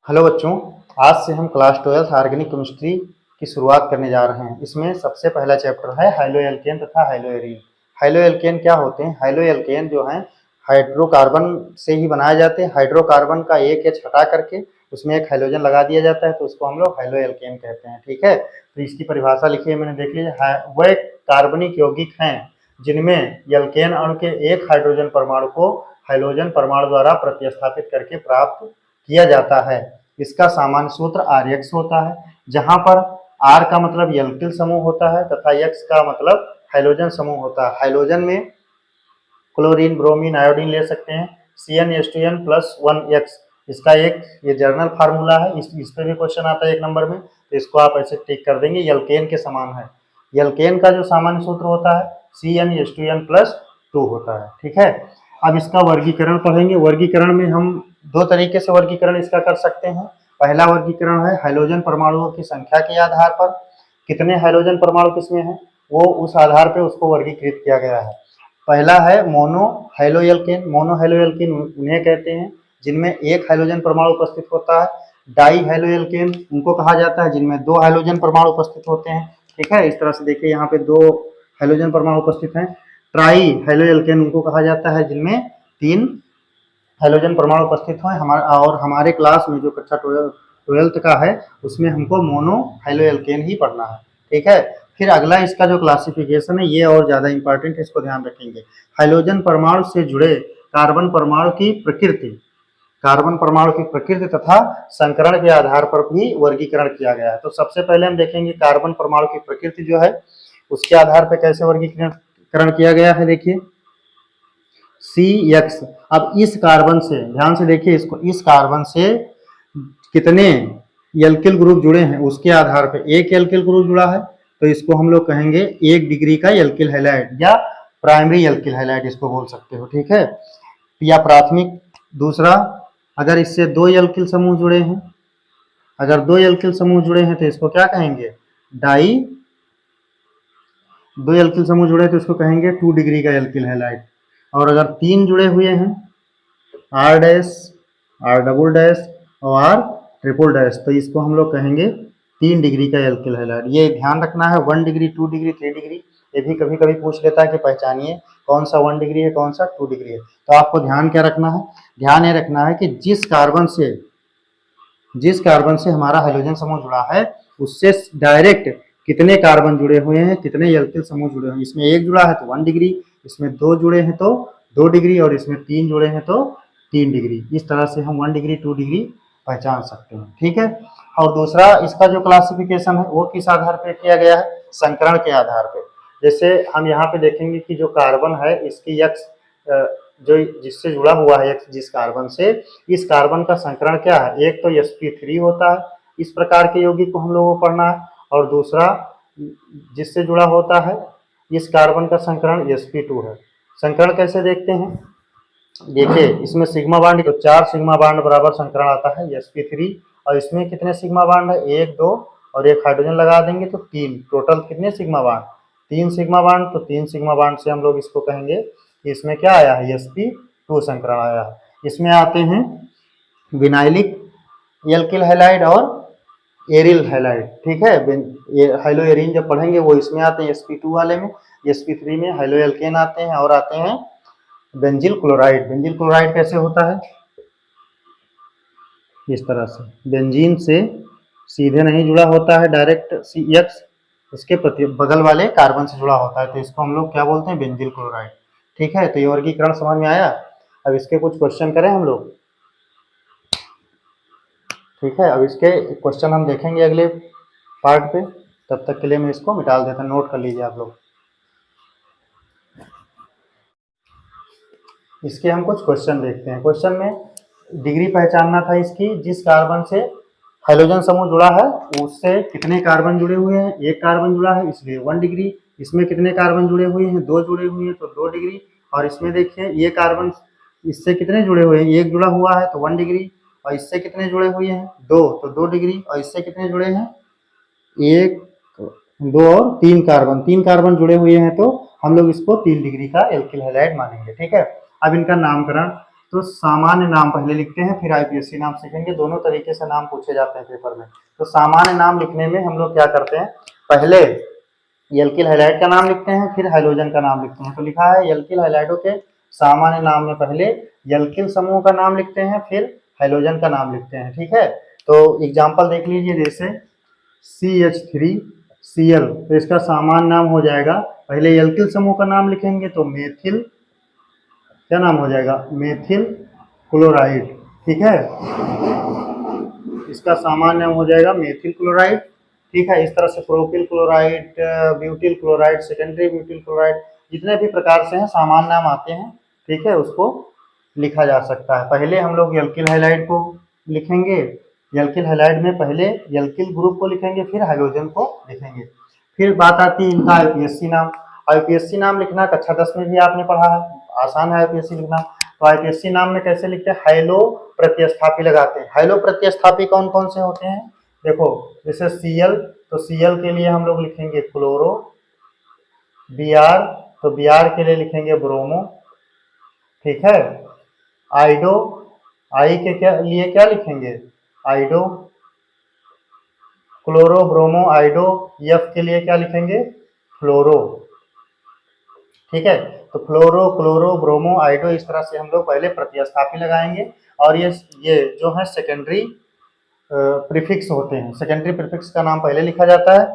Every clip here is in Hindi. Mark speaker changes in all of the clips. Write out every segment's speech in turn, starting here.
Speaker 1: हेलो बच्चों, आज से हम क्लास 12 ऑर्गेनिक केमिस्ट्री की शुरुआत करने जा रहे हैं। इसमें सबसे पहला चैप्टर है हाइलो एल्केन तथा हाइलो एरीन। हाइलो एल्केन क्या होते हैं? हाइलो एल्केन जो हैं हाइड्रोकार्बन से ही बनाए जाते हैं। हाइड्रोकार्बन का एक एच हटा करके उसमें एक हाइड्रोजन लगा दिया जाता है, तो उसको हम लोग हाइलो एल्केन कहते हैं। ठीक है, तो इसकी परिभाषा लिखी है मैंने, देख लीजिए। वह कार्बनिक यौगिक हैं जिनमें एल्केन अणु के एक हाइड्रोजन परमाणु को हाइड्रोजन परमाणु द्वारा प्रतिस्थापित करके प्राप्त किया जाता है। इसका सामान्य सूत्र RX होता है, जहां पर R का मतलब एल्किल समूह होता है तथा X का मतलब हाइड्रोजन समूह होता है। हाइड्रोजन में क्लोरीन, ब्रोमीन, आयोडीन ले सकते हैं। CnH2n+1X इसका एक ये जर्नल फार्मूला है। इस पे भी क्वेश्चन आता है 1 नंबर में, तो इसको आप ऐसे टिक कर देंगे, एल्केन के समान है। एल्केन का जो सामान्य सूत्र होता है CnH2n+2 होता है। ठीक है, अब इसका वर्गीकरण पढ़ेंगे। वर्गीकरण में हम दो तरीके से वर्गीकरण इसका कर सकते हैं। पहला वर्गीकरण है हाइड्रोजन परमाणुओं की संख्या के आधार पर, कितने हाइड्रोजन परमाणु किसमें है वो उस आधार पर उसको वर्गीकृत किया गया है। पहला है mono halo alkane. Mono halo alkane उन्हें कहते हैं जिनमें एक हाइड्रोजन परमाणु उपस्थित होता है। डाई हाइलो एल्केन उनको कहा जाता है जिनमें दो हाइड्रोजन परमाणु उपस्थित होते हैं। ठीक है, इस तरह से देखिए यहाँ पे दो हाइड्रोजन परमाणु उपस्थित हैं। ट्राई हाइलो एल्केन उनको कहा जाता है जिनमें तीन हाइड्रोजन परमाणु उपस्थित हो। हमारे क्लास में जो कक्षा 12th का है उसमें हमको मोनो हाइलो एल्केन ही पढ़ना है। ठीक है, फिर अगला इसका जो क्लासिफिकेशन है ये और ज्यादा इंपॉर्टेंट है, इसको ध्यान रखेंगे। हाइड्रोजन परमाणु से जुड़े कार्बन परमाणु की प्रकृति, कार्बन परमाणु की प्रकृति तथा संकरण के आधार पर भी वर्गीकरण किया गया है। तो सबसे पहले हम देखेंगे कार्बन परमाणु की प्रकृति जो है उसके आधार पर कैसे वर्गीकरण किया गया है। देखिए CX, अब इस कार्बन से ध्यान से देखिए इसको, इस कार्बन से कितने एल्किल ग्रुप जुड़े हैं उसके आधार पर एक एल्किल ग्रुप जुड़ा है तो इसको हम लोग कहेंगे 1 डिग्री का एल्किल हैलाइड या प्राइमरी एल्किल हैलाइड इसको बोल सकते हो। ठीक है, या प्राथमिक। दूसरा, अगर इससे दो एल्किल समूह जुड़े हैं, अगर दो एल्किल समूह जुड़े हैं तो इसको क्या कहेंगे? डाई। दो एल्किल समूह जुड़े तो इसको कहेंगे 2 डिग्री का एल्किल हैलाइड। और अगर तीन जुड़े हुए हैं R dash, R double dash और R ट्रिपल डैश, तो इसको हम लोग कहेंगे 3 डिग्री का एल्किल हैलाइड। ये ध्यान रखना है, 1 डिग्री, 2 डिग्री, 3 डिग्री, ये भी कभी कभी पूछ लेता है कि पहचानिए कौन सा 1 डिग्री है कौन सा 2 डिग्री है। तो आपको ध्यान क्या रखना है? ध्यान ये रखना है कि जिस कार्बन से हमारा हाइड्रोजन समूह जुड़ा है उससे डायरेक्ट कितने कार्बन जुड़े हुए हैं, कितने एल्किल समूह जुड़े हुए हैं। इसमें एक जुड़ा है तो 1 डिग्री, इसमें दो जुड़े हैं तो 2 डिग्री और इसमें तीन जुड़े हैं तो 3 डिग्री। इस तरह से हम 1 डिग्री 2 डिग्री पहचान सकते हैं। ठीक है, और दूसरा इसका जो क्लासिफिकेशन है वो किस आधार पर किया गया है? संकरण के आधार पर। जैसे हम यहाँ पे देखेंगे कि जो कार्बन है इसकी X जो जिससे जुड़ा हुआ है X जिस कार्बन से, इस कार्बन का संकरण क्या है? एक तो sp3 होता है, इस प्रकार के यौगिक को हम लोगों को पढ़ना है। और दूसरा जिससे जुड़ा होता है इस कार्बन का संकरण sp2 है। संकरण कैसे देखते हैं? देखिए इसमें सिग्मा बांड तो 4 सिग्मा बांड बराबर संकरण आता है sp3, और इसमें कितने सिग्मा बांड है? 1 2 और एक हाइड्रोजन लगा देंगे तो 3, टोटल कितने सिग्मा बांड? 3 sigma bond. तो 3 सिग्मा बांड से हम लोग इसको कहेंगे कि इसमें क्या आया है? sp2 संकरण आया है। इसमें आते हैं विनाइलिक एल्किल हैलाइड और एरिल हैलाइड। ठीक है, हाइलो एरीन जब पढ़ेंगे वो इसमें आते हैं sp2 वाले में। sp3 में हाइलो एल्केन आते हैं और आते हैं बेंजिल क्लोराइड। बेंजिल क्लोराइड कैसे होता है? इस तरह से बेंजीन से सीधे नहीं जुड़ा होता है डायरेक्ट CX, इसके बगल वाले कार्बन से जुड़ा होता है, तो इसको हम लोग क्या बोलते हैं? Benzyl chloride. ठीक है, तो ये वर्गीकरण समझ में आया। अब इसके कुछ क्वेश्चन करें हम लोग। ठीक है, अब इसके क्वेश्चन हम देखेंगे अगले पार्ट पे, तब तक के लिए मैं इसको मिटा देता हूं, नोट कर लीजिए आप लोग। इसके हम कुछ क्वेश्चन देखते हैं। क्वेश्चन में डिग्री पहचानना था इसकी, जिस कार्बन से हाइड्रोजन समूह जुड़ा है उससे कितने कार्बन जुड़े हुए हैं? एक कार्बन जुड़ा है इसलिए 1 डिग्री। इसमें कितने कार्बन जुड़े हुए हैं? 2 जुड़े हुए हैं तो 2 डिग्री। और इसमें देखिए ये कार्बन इससे कितने जुड़े हुए हैं? एक जुड़ा हुआ है तो 1 डिग्री। और इससे कितने जुड़े हुए हैं? 2, तो 2 डिग्री। और इससे कितने जुड़े हैं? 1 2 और 3 कार्बन, 3 कार्बन जुड़े हुए हैं तो हम लोग इसको 3 डिग्री का एल्किल हैलाइड मानेंगे। ठीक है, अब इनका नामकरण तो सामान्य नाम पहले लिखते हैं, फिर आईपीएससी नाम सीखेंगे। दोनों तरीके से नाम पूछे जाते हैं पेपर में। तो सामान्य नाम लिखने में हम लोग क्या करते हैं, पहले एल्किल हैलाइड का नाम लिखते हैं, फिर हाइड्रोजन का नाम लिखते हैं। तो लिखा है एल्किल हैलाइडों के सामान्य नाम में पहले एल्किल समूह का नाम लिखते हैं, फिर हाइड्रोजन का नाम लिखते हैं। ठीक है, तो एग्जाम्पल देख लीजिए, जैसे CH3Cl, तो इसका सामान्य नाम हो जाएगा, पहले एल्किल समूह का नाम लिखेंगे तो मेथिल, क्या नाम हो जाएगा, मेथिल क्लोराइड। ठीक है, इसका सामान्य नाम हो जाएगा मेथिल क्लोराइड। ठीक है, इस तरह से propyl chloride, butyl chloride, secondary butyl chloride, जितने भी प्रकार से हैं सामान्य नाम आते हैं, ठीक है, उसको लिखा जा सकता है। पहले हम लोग एल्किल हैलाइड को लिखेंगे, एल्किल हैलाइड में पहले एल्किल ग्रुप को लिखेंगे, फिर हाइड्रोजन को लिखेंगे। फिर बात आती है इनका आईपीएससी नाम। आईपीएससी नाम लिखना कक्षा 10 में भी आपने पढ़ा है, आसान है आईपीएससी लिखना। तो आईपीएससी नाम में कैसे लिखते हैं, हाइलो प्रतिस्थापी लगाते हैं। हाइलो प्रतिस्थापी कौन कौन से होते हैं, देखो, जैसे Cl, तो Cl के लिए हम लोग लिखेंगे क्लोरो, Br, तो Br के लिए लिखेंगे ब्रोमो। ठीक है, आइडो, आई के लिए क्या लिखेंगे, आइडो, क्लोरो ब्रोमो आइडो, F के लिए क्या लिखेंगे, फ्लोरो। ठीक है, तो फ्लोरो, क्लोरो, ब्रोमो, आइडो, इस तरह से हम लोग पहले प्रतिस्थापी लगाएंगे। और ये जो है सेकेंडरी प्रीफिक्स होते हैं, सेकेंडरी प्रीफिक्स का नाम पहले लिखा जाता है।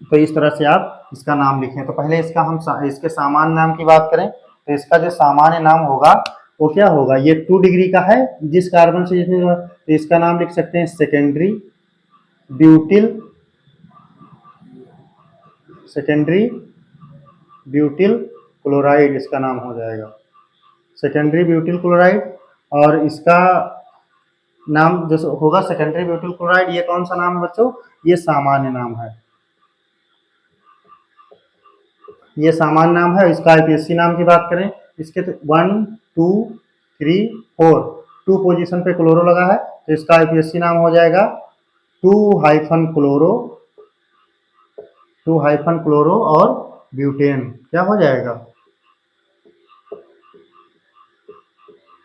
Speaker 1: तो इस तरह से आप इसका नाम लिखें। तो पहले इसका हम इसके सामान्य नाम की बात करें, तो इसका जो सामान्य नाम होगा वो क्या होगा, ये 2 डिग्री का है, जिस कार्बन से जितने, तो इसका नाम लिख सकते हैं secondary butyl, secondary butyl chloride, इसका नाम हो जाएगा सेकेंडरी ब्यूटिल क्लोराइड। और इसका नाम जो होगा सेकेंडरी ब्यूटिल क्लोराइड, ये कौन सा नाम है बच्चों, ये सामान्य नाम है, ये सामान्य नाम है। इसका आईपीएससी नाम की बात करें, इसके तो 1 2 3 4 2 पोजीशन पे क्लोरो लगा है, तो इसका आईपीएससी नाम हो जाएगा 2-क्लोरो, 2-क्लोरो और ब्यूटेन, क्या हो जाएगा,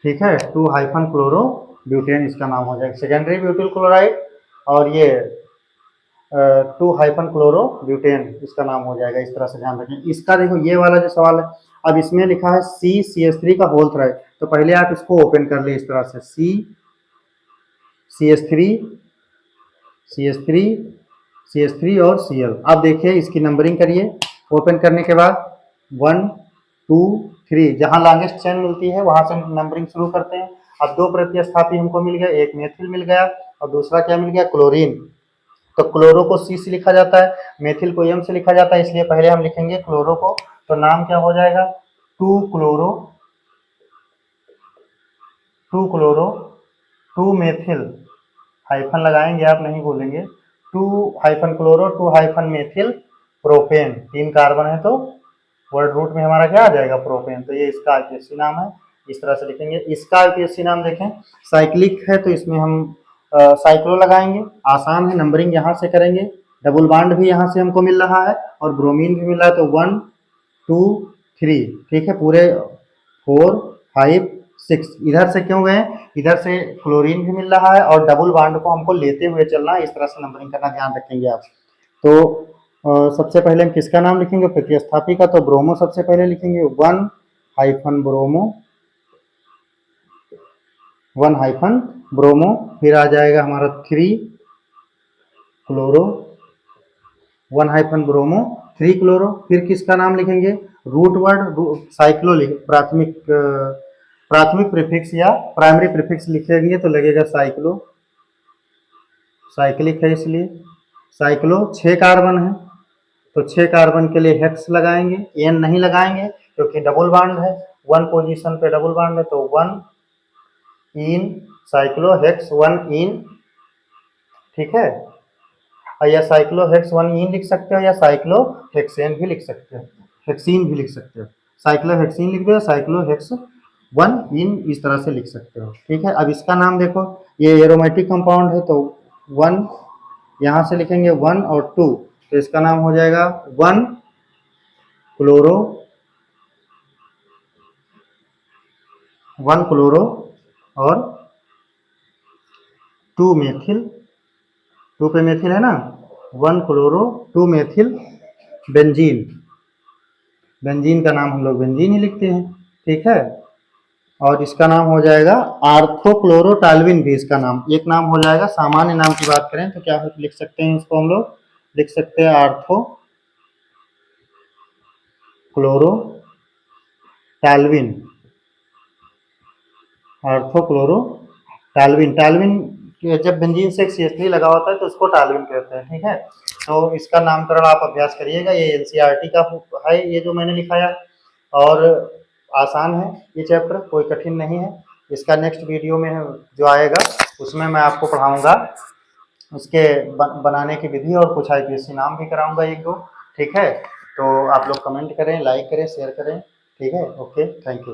Speaker 1: ठीक है, 2-क्लोरो ब्यूटेन इसका नाम हो जाएगा, सेकेंडरी ब्यूटिल क्लोराइड। और ये 2-क्लोरो ब्यूटेन इसका नाम हो जाएगा। इस तरह से ध्यान रखें। इसका देखो ये वाला जो सवाल है, अब इसमें लिखा है CCH3 का होल थ्राइड, तो पहले आप इसको ओपन कर ले इस तरह से, CH3 CH3 CH3 और Cl। अब देखिए इसकी नंबरिंग करिए, ओपन करने के बाद 1 2 3, जहाँ लॉन्गेस्ट चेन मिलती है वहां से नंबरिंग शुरू करते हैं। अब 2 प्रतिस्थापी हमको मिल गया, एक मेथिल मिल गया और दूसरा क्या मिल गया, क्लोरीन। तो क्लोरो को C से लिखा जाता है, मेथिल को M से लिखा जाता है, इसलिए पहले हम लिखेंगे क्लोरो को, तो नाम क्या हो जाएगा, 2-क्लोरो, 2-क्लोरो, 2-मेथिल, हाइफन लगाएंगे आप, नहीं बोलेंगे, 2-क्लोरो, 2-मेथिल प्रोपेन, 3 कार्बन है तो वर्ड रूट में हमारा क्या आ जाएगा, प्रोपेन। तो ये इसका आईपीएससी नाम है, इस तरह से लिखेंगे। इसका आईपीएससी नाम देखें, साइक्लिक है तो इसमें हम साइक्लो लगाएंगे, आसान है, नंबरिंग यहाँ से करेंगे, डबल बॉन्ड भी यहाँ से हमको मिल रहा है और ब्रोमीन भी मिल रहा है, तो 1 2 3, ठीक है, पूरे 4 5 6, इधर से क्यों गए, इधर से फ्लोरीन भी मिल रहा है और डबल बॉन्ड को हमको लेते हुए चलना है, इस तरह से नंबरिंग करना, ध्यान रखेंगे आप। तो सबसे पहले हम किसका नाम लिखेंगे, प्रतिस्थापी का, तो ब्रोमो सबसे पहले लिखेंगे, 1-ब्रोमो, 1-ब्रोमो, फिर आ जाएगा हमारा 3-क्लोरो, 1-ब्रोमो, 3-क्लोरो, फिर किसका नाम लिखेंगे, रूट वर्ड साइक्लो, प्राथमिक प्रीफिक्स या प्राइमरी प्रीफिक्स लिखेंगे तो लगेगा साइक्लो, साइक्लिक है इसलिए साइक्लो। 6 कार्बन है तो 6 कार्बन के लिए हेक्स लगाएंगे, एन नहीं लगाएंगे क्योंकि डबल बॉन्ड है, 1 पोजीशन पे डबल बॉन्ड है, तो 1 इन साइक्लो हेक्स 1 इन, ठीक है, या साइक्लो हेक्स 1 इन लिख सकते हो या साइक्लो हेक्सेन भी लिख सकते हो, हेक्सीन भी लिख सकते हो, साइक्लो हेक्सीन लिख दो, साइक्लो हेक्स 1 इन, इस तरह से लिख सकते हो। ठीक है, अब इसका नाम देखो, ये एरोमेटिक कंपाउंड है तो 1 यहाँ से लिखेंगे 1 और 2, तो इसका नाम हो जाएगा 1-क्लोरो, 1 क्लोरो और 2 मेथिल, 2 पे मेथिल है ना, 1 क्लोरो 2 मेथिल बेंजीन। बेंजीन का नाम हम लोग बेंजीन ही लिखते हैं, ठीक है। और इसका नाम हो जाएगा आर्थोक्लोरोटाल्विन भी इसका नाम, एक नाम हो जाएगा। सामान्य नाम की बात करें तो क्या लिख सकते हैं इसको, हम लोग लिख सकते हैं आर्थोक्लोरोटाल्विन। आर्थोक्लोरोटाल्विन, टाल्विन जब बेंजीन से CH3 लगा होता है तो उसको टाल्विन कहते हैं, ठीक है। तो इसका नामकरण आप अभ्यास करिएगा, ये NCERT का है, ये जो मैंने लिखाया, और आसान है ये चैप्टर, कोई कठिन नहीं है। इसका नेक्स्ट वीडियो में जो आएगा उसमें मैं आपको पढ़ाऊंगा उसके बनाने की विधि, और कुछ IPSC नाम भी कराऊंगा एक दो, ठीक है। तो आप लोग कमेंट करें, लाइक करें, शेयर करें, ठीक है। Okay, thank you.